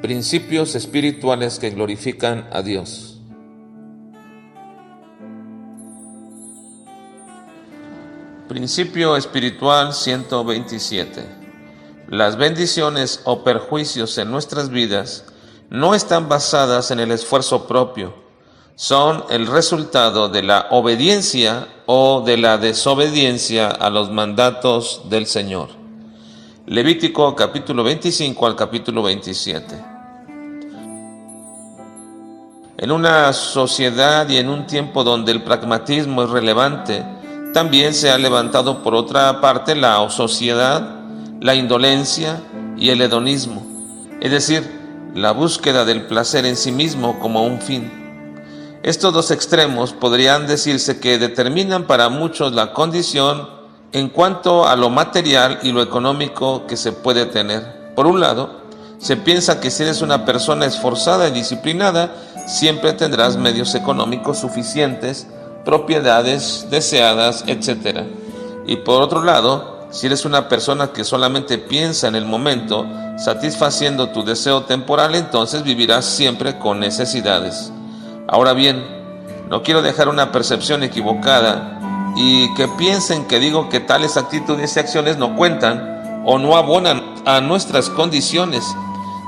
Principios espirituales que glorifican a Dios. Principio espiritual 127. Las bendiciones o perjuicios en nuestras vidas no están basadas en el esfuerzo propio, son el resultado de la obediencia o de la desobediencia a los mandatos del Señor. Levítico capítulo 25 al capítulo 27. En una sociedad y en un tiempo donde el pragmatismo es relevante, también se ha levantado por otra parte la ociosidad, la indolencia y el hedonismo, es decir, la búsqueda del placer en sí mismo como un fin. Estos dos extremos podrían decirse que determinan para muchos la condición en cuanto a lo material y lo económico que se puede tener. Por un lado, se piensa que si eres una persona esforzada y disciplinada, siempre tendrás medios económicos suficientes, propiedades deseadas, etc. Y por otro lado, si eres una persona que solamente piensa en el momento, satisfaciendo tu deseo temporal, entonces vivirás siempre con necesidades. Ahora bien, no quiero dejar una percepción equivocada y que piensen que digo que tales actitudes y acciones no cuentan o no abonan a nuestras condiciones,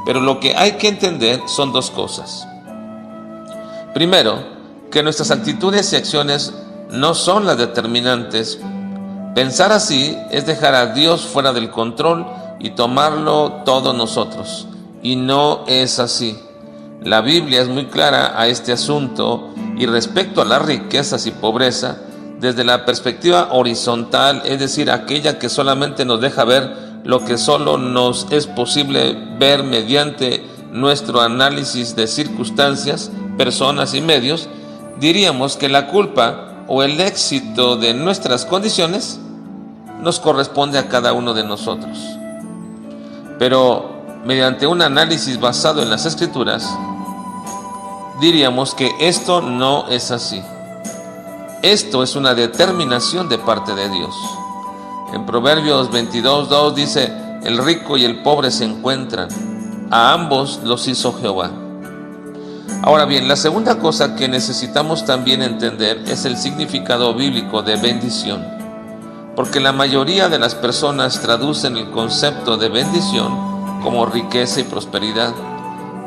pero lo que hay que entender son dos cosas. Primero, que nuestras actitudes y acciones no son las determinantes. Pensar así es dejar a Dios fuera del control y tomarlo todo nosotros, y no es así. La Biblia es muy clara a este asunto y respecto a las riquezas y pobreza, desde la perspectiva horizontal, es decir, aquella que solamente nos deja ver lo que solo nos es posible ver mediante nuestro análisis de circunstancias, personas y medios, diríamos que la culpa o el éxito de nuestras condiciones nos corresponde a cada uno de nosotros. Pero mediante un análisis basado en las Escrituras, diríamos que esto no es así. Esto es una determinación de parte de Dios. En Proverbios 22:2 dice: el rico y el pobre se encuentran, a ambos los hizo Jehová. Ahora bien, la segunda cosa que necesitamos también entender es el significado bíblico de bendición, porque la mayoría de las personas traducen el concepto de bendición como riqueza y prosperidad,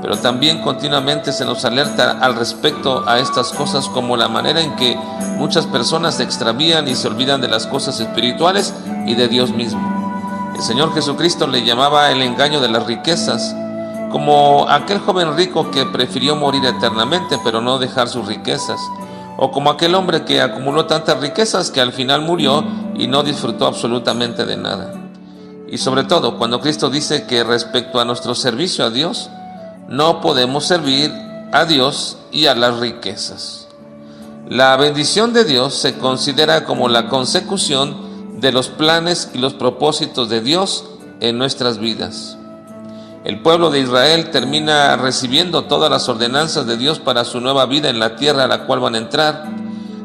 pero también continuamente se nos alerta al respecto a estas cosas como la manera en que muchas personas se extravían y se olvidan de las cosas espirituales y de Dios mismo. El Señor Jesucristo le llamaba el engaño de las riquezas, como aquel joven rico que prefirió morir eternamente pero no dejar sus riquezas, o como aquel hombre que acumuló tantas riquezas que al final murió y no disfrutó absolutamente de nada. Y sobre todo, cuando Cristo dice que respecto a nuestro servicio a Dios, no podemos servir a Dios y a las riquezas. La bendición de Dios se considera como la consecución de los planes y los propósitos de Dios en nuestras vidas. El pueblo de Israel termina recibiendo todas las ordenanzas de Dios para su nueva vida en la tierra a la cual van a entrar,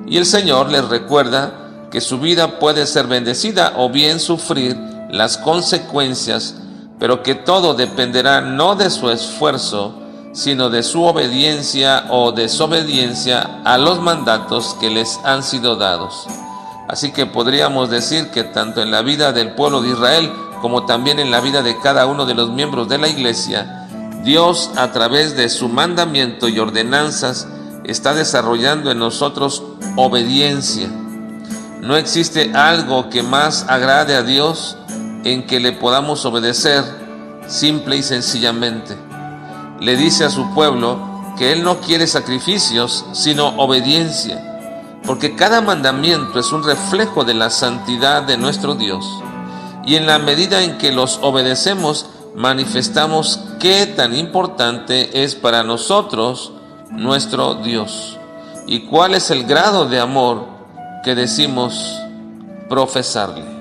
y el Señor les recuerda que su vida puede ser bendecida o bien sufrir las consecuencias, pero que todo dependerá no de su esfuerzo, sino de su obediencia o desobediencia a los mandatos que les han sido dados. Así que podríamos decir que tanto en la vida del pueblo de Israel como también en la vida de cada uno de los miembros de la iglesia, Dios, a través de su mandamiento y ordenanzas, está desarrollando en nosotros obediencia. No existe algo que más agrade a Dios en que le podamos obedecer simple y sencillamente. Le dice a su pueblo que Él no quiere sacrificios, sino obediencia, porque cada mandamiento es un reflejo de la santidad de nuestro Dios. Y en la medida en que los obedecemos, manifestamos qué tan importante es para nosotros nuestro Dios y cuál es el grado de amor que decimos profesarle.